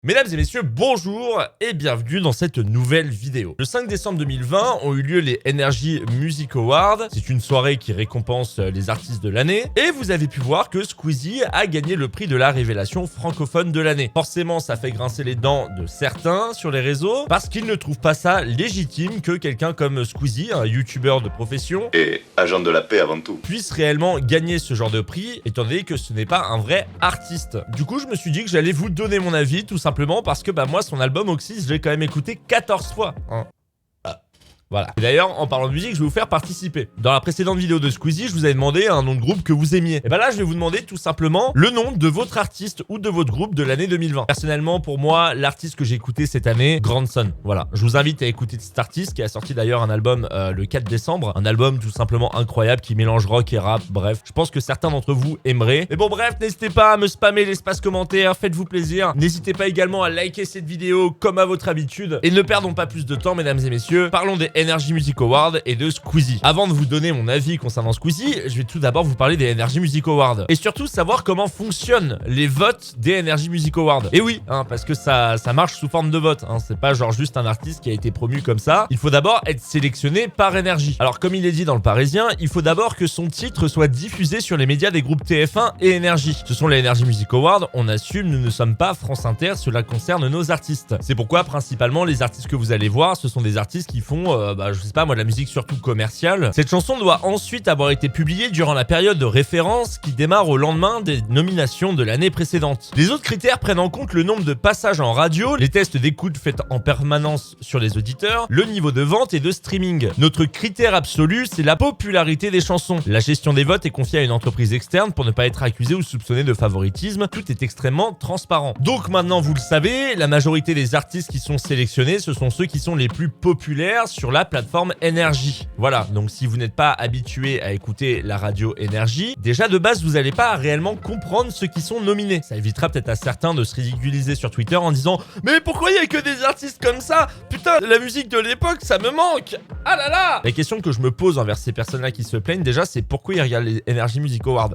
Mesdames et messieurs, bonjour et bienvenue dans cette nouvelle vidéo. Le 5 décembre 2020 ont eu lieu les Energy Music Awards. C'est une soirée qui récompense les artistes de l'année. Et vous avez pu voir que Squeezie a gagné le prix de la révélation francophone de l'année. Forcément, ça fait grincer les dents de certains sur les réseaux parce qu'ils ne trouvent pas ça légitime que quelqu'un comme Squeezie, un youtubeur de profession, et agent de la paix avant tout, puisse réellement gagner ce genre de prix, étant donné que ce n'est pas un vrai artiste. Du coup, je me suis dit que j'allais vous donner mon avis, tout simplement parce que moi, son album Oxys, je l'ai quand même écouté 14 fois. Voilà. Et d'ailleurs, en parlant de musique, je vais vous faire participer. Dans la précédente vidéo de Squeezie, je vous avais demandé un nom de groupe que vous aimiez. Et là, je vais vous demander tout simplement le nom de votre artiste ou de votre groupe de l'année 2020. Personnellement, pour moi, l'artiste que j'ai écouté cette année, Grandson. Voilà. Je vous invite à écouter cet artiste qui a sorti d'ailleurs un album le 4 décembre. Un album tout simplement incroyable qui mélange rock et rap. Bref, je pense que certains d'entre vous aimeraient. Mais bon, bref, n'hésitez pas à me spammer l'espace commentaire. Faites-vous plaisir. N'hésitez pas également à liker cette vidéo comme à votre habitude. Et ne perdons pas plus de temps, mesdames et messieurs. Parlons des Energy Music Awards et de Squeezie. Avant de vous donner mon avis concernant Squeezie, je vais tout d'abord vous parler des Energy Music Awards et surtout savoir comment fonctionnent les votes des Energy Music Awards. Et oui, parce que ça marche sous forme de vote. C'est pas genre juste un artiste qui a été promu comme ça. Il faut d'abord être sélectionné par Energy. Alors comme il est dit dans le Parisien, il faut d'abord que son titre soit diffusé sur les médias des groupes TF1 et Energy. Ce sont les Energy Music Awards. On assume, nous ne sommes pas France Inter. Cela concerne nos artistes. C'est pourquoi principalement les artistes que vous allez voir, ce sont des artistes qui font, je sais pas moi, de la musique surtout commerciale. Cette chanson doit ensuite avoir été publiée durant la période de référence qui démarre au lendemain des nominations de l'année précédente. Les autres critères prennent en compte le nombre de passages en radio, les tests d'écoute faits en permanence sur les auditeurs, le niveau de vente et de streaming. Notre critère absolu, c'est la popularité des chansons. La gestion des votes est confiée à une entreprise externe pour ne pas être accusée ou soupçonnée de favoritisme. Tout est extrêmement transparent. Donc maintenant, vous le savez, la majorité des artistes qui sont sélectionnés, ce sont ceux qui sont les plus populaires sur la plateforme Energy. Voilà, donc si vous n'êtes pas habitué à écouter la radio Energy, déjà de base vous n'allez pas réellement comprendre ceux qui sont nominés. Ça évitera peut-être à certains de se ridiculiser sur Twitter en disant « Mais pourquoi il n'y a que des artistes comme ça? Putain, la musique de l'époque, ça me manque! Ah là là !» La question que je me pose envers ces personnes-là qui se plaignent déjà, c'est pourquoi ils regardent les Energy Music Awards.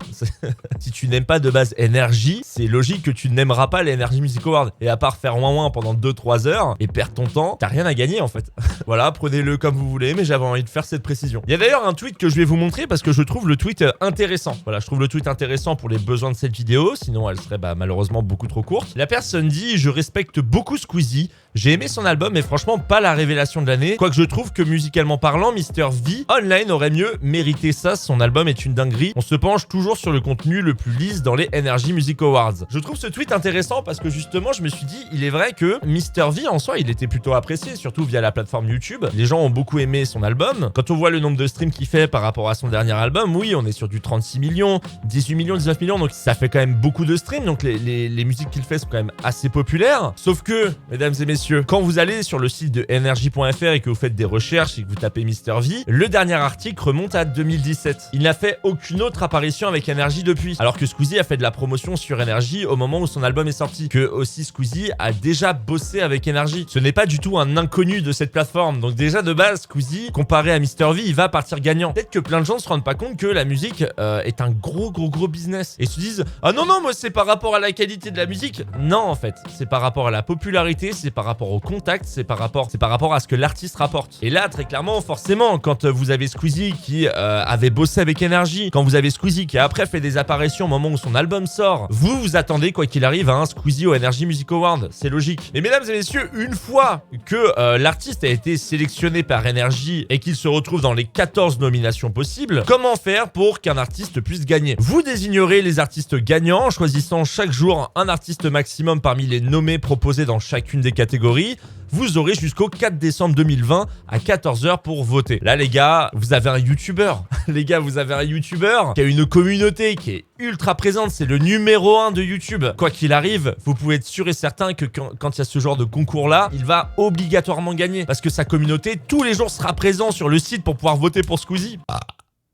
Si tu n'aimes pas de base Energy, c'est logique que tu n'aimeras pas les Energy Music Awards. Et à part faire ouin pendant 2-3 heures et perdre ton temps, t'as rien à gagner en fait. Voilà, prenez-le comme vous voulez, mais j'avais envie de faire cette précision. Il y a d'ailleurs un tweet que je vais vous montrer parce que je trouve le tweet intéressant. Voilà, je trouve le tweet intéressant pour les besoins de cette vidéo, sinon elle serait malheureusement beaucoup trop courte. La personne dit « Je respecte beaucoup Squeezie, j'ai aimé son album mais franchement pas la révélation de l'année. Quoique je trouve que musicalement parlant, Mr V Online aurait mieux mérité ça, son album est une dinguerie. On se penche toujours sur le contenu le plus lisse dans les Energy Music Awards. » Je trouve ce tweet intéressant parce que justement je me suis dit, il est vrai que Mr V en soi il était plutôt apprécié, surtout via la plateforme YouTube. Les gens ont beaucoup aimé son album. Quand on voit le nombre de streams qu'il fait par rapport à son dernier album, oui, on est sur du 36 millions, 18 millions, 19 millions, donc ça fait quand même beaucoup de streams, donc les musiques qu'il fait sont quand même assez populaires. Sauf que, mesdames et messieurs, quand vous allez sur le site de energy.fr et que vous faites des recherches et que vous tapez Mr V, le dernier article remonte à 2017. Il n'a fait aucune autre apparition avec Energy depuis, alors que Squeezie a fait de la promotion sur Energy au moment où son album est sorti, que aussi Squeezie a déjà bossé avec Energy. Ce n'est pas du tout un inconnu de cette plateforme, donc déjà de base, Squeezie, comparé à Mr V, il va partir gagnant. Peut-être que plein de gens se rendent pas compte que la musique est un gros business et se disent « Ah non, moi c'est par rapport à la qualité de la musique. » Non, en fait, c'est par rapport à la popularité, c'est par rapport au contact, c'est par rapport à ce que l'artiste rapporte. Et là, très clairement, forcément, quand vous avez Squeezie qui avait bossé avec Energy, quand vous avez Squeezie qui a après fait des apparitions au moment où son album sort, vous attendez quoi qu'il arrive à un Squeezie au Energy Music Awards. C'est logique. Mais mesdames et messieurs, une fois que l'artiste a été sélectionné par Energy et qu'il se retrouve dans les 14 nominations possibles, comment faire pour qu'un artiste puisse gagner? Vous désignerez les artistes gagnants en choisissant chaque jour un artiste maximum parmi les nommés proposés dans chacune des catégories. Vous aurez jusqu'au 4 décembre 2020 à 14h pour voter. Là les gars, vous avez un youtubeur. Les gars, vous avez un youtubeur qui a une communauté qui est ultra présente. C'est le numéro 1 de YouTube. Quoi qu'il arrive, vous pouvez être sûr et certain que quand il y a ce genre de concours-là, il va obligatoirement gagner. Parce que sa communauté, tous les jours, sera présent sur le site pour pouvoir voter pour Squeezie.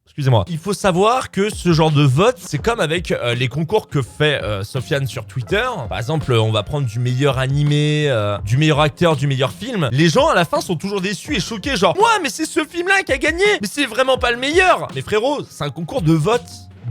Excusez-moi. Il faut savoir que ce genre de vote, c'est comme avec les concours que fait Sofiane sur Twitter. Par exemple, on va prendre du meilleur animé, du meilleur acteur, du meilleur film. Les gens à la fin sont toujours déçus et choqués, genre « Ouais, mais c'est ce film-là qui a gagné, mais c'est vraiment pas le meilleur !» Mais frérot, c'est un concours de vote.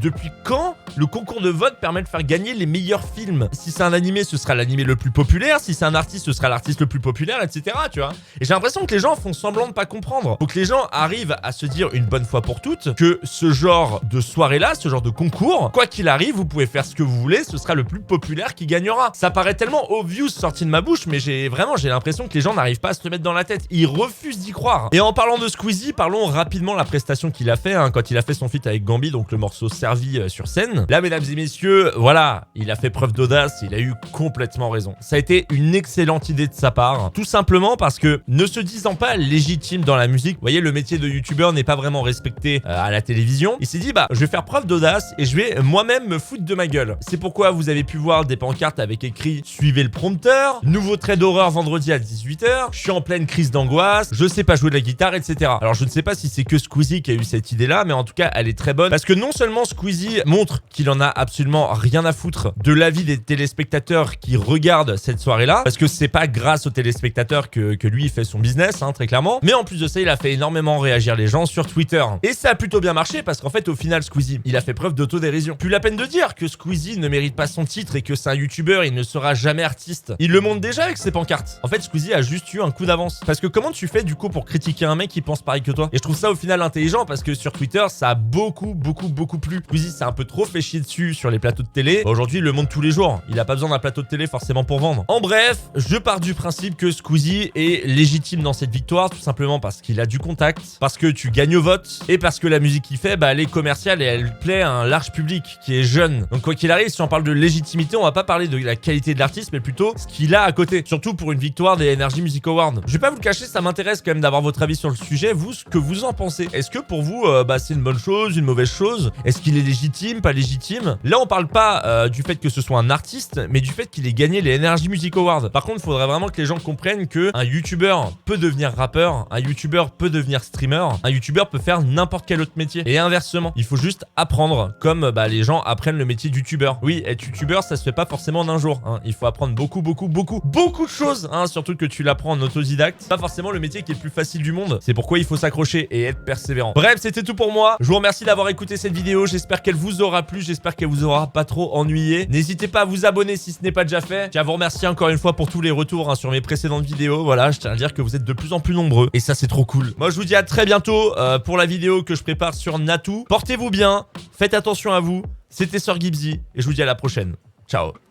depuis quand le concours de vote permet de faire gagner les meilleurs films? Si c'est un animé, ce sera l'animé le plus populaire. Si c'est un artiste, ce sera l'artiste le plus populaire, etc. Tu vois. Et j'ai l'impression que les gens font semblant de pas comprendre. Faut que les gens arrivent à se dire une bonne fois pour toutes que ce genre de soirée-là, ce genre de concours, quoi qu'il arrive, vous pouvez faire ce que vous voulez, ce sera le plus populaire qui gagnera. Ça paraît tellement obvious sorti de ma bouche, mais j'ai l'impression que les gens n'arrivent pas à se le mettre dans la tête. Ils refusent d'y croire. Et en parlant de Squeezie, parlons rapidement de la prestation qu'il a fait quand il a fait son feat avec Gambi, donc le morceau Servi sur scène. Là, mesdames et messieurs, voilà, il a fait preuve d'audace, il a eu complètement raison. Ça a été une excellente idée de sa part, tout simplement parce que, ne se disant pas légitime dans la musique, vous voyez, le métier de youtubeur n'est pas vraiment respecté à la télévision, il s'est dit, bah, je vais faire preuve d'audace et je vais moi-même me foutre de ma gueule. C'est pourquoi vous avez pu voir des pancartes avec écrit « Suivez le prompteur »,« Nouveau trait d'horreur vendredi à 18h »,« Je suis en pleine crise d'angoisse »,« Je sais pas jouer de la guitare », etc. Alors, je ne sais pas si c'est que Squeezie qui a eu cette idée-là, mais en tout cas, elle est très bonne parce que non seulement Squeezie montre qu'il en a absolument rien à foutre de l'avis des téléspectateurs qui regardent cette soirée-là, parce que c'est pas grâce aux téléspectateurs que lui il fait son business, très clairement, mais en plus de ça, il a fait énormément réagir les gens sur Twitter. Et ça a plutôt bien marché parce qu'en fait, au final, Squeezie, il a fait preuve d'autodérision. Plus la peine de dire que Squeezie ne mérite pas son titre et que c'est un youtubeur, il ne sera jamais artiste. Il le montre déjà avec ses pancartes. En fait, Squeezie a juste eu un coup d'avance. Parce que comment tu fais du coup pour critiquer un mec qui pense pareil que toi? Et je trouve ça au final intelligent parce que sur Twitter, ça a beaucoup plu. Squeezie s'est un peu trop fait chier dessus sur les plateaux de télé. Aujourd'hui, il le montre tous les jours. Il a pas besoin d'un plateau de télé forcément pour vendre. En bref, je pars du principe que Squeezie est légitime dans cette victoire, tout simplement parce qu'il a du contact, parce que tu gagnes au vote, et parce que la musique qu'il fait, bah, elle est commerciale et elle plaît à un large public qui est jeune. Donc quoi qu'il arrive, si on parle de légitimité, on va pas parler de la qualité de l'artiste, mais plutôt ce qu'il a à côté. Surtout pour une victoire des Energy Music Awards. Je vais pas vous le cacher, ça m'intéresse quand même d'avoir votre avis sur le sujet. Vous, ce que vous en pensez? Est-ce que pour vous, c'est une bonne chose, une mauvaise chose? Est-ce qu'il est légitime, pas légitime? Là, on parle pas du fait que ce soit un artiste, mais du fait qu'il ait gagné les Energy Music Awards. Par contre, il faudrait vraiment que les gens comprennent que un youtubeur peut devenir rappeur, un youtubeur peut devenir streamer, un youtubeur peut faire n'importe quel autre métier. Et inversement, il faut juste apprendre, comme les gens apprennent le métier de youtubeur. Oui, être youtubeur, ça se fait pas forcément d'un jour. Il faut apprendre beaucoup de choses, surtout que tu l'apprends en autodidacte. Pas forcément le métier qui est le plus facile du monde. C'est pourquoi il faut s'accrocher et être persévérant. Bref, c'était tout pour moi. Je vous remercie d'avoir écouté cette vidéo. J'espère qu'elle vous aura plu. J'espère qu'elle vous aura pas trop ennuyé. N'hésitez pas à vous abonner si ce n'est pas déjà fait. Je tiens à vous remercier encore une fois pour tous les retours sur mes précédentes vidéos. Voilà, je tiens à dire que vous êtes de plus en plus nombreux. Et ça, c'est trop cool. Moi, je vous dis à très bientôt pour la vidéo que je prépare sur Natou. Portez-vous bien. Faites attention à vous. C'était Sir Gibbsy. Et je vous dis à la prochaine. Ciao.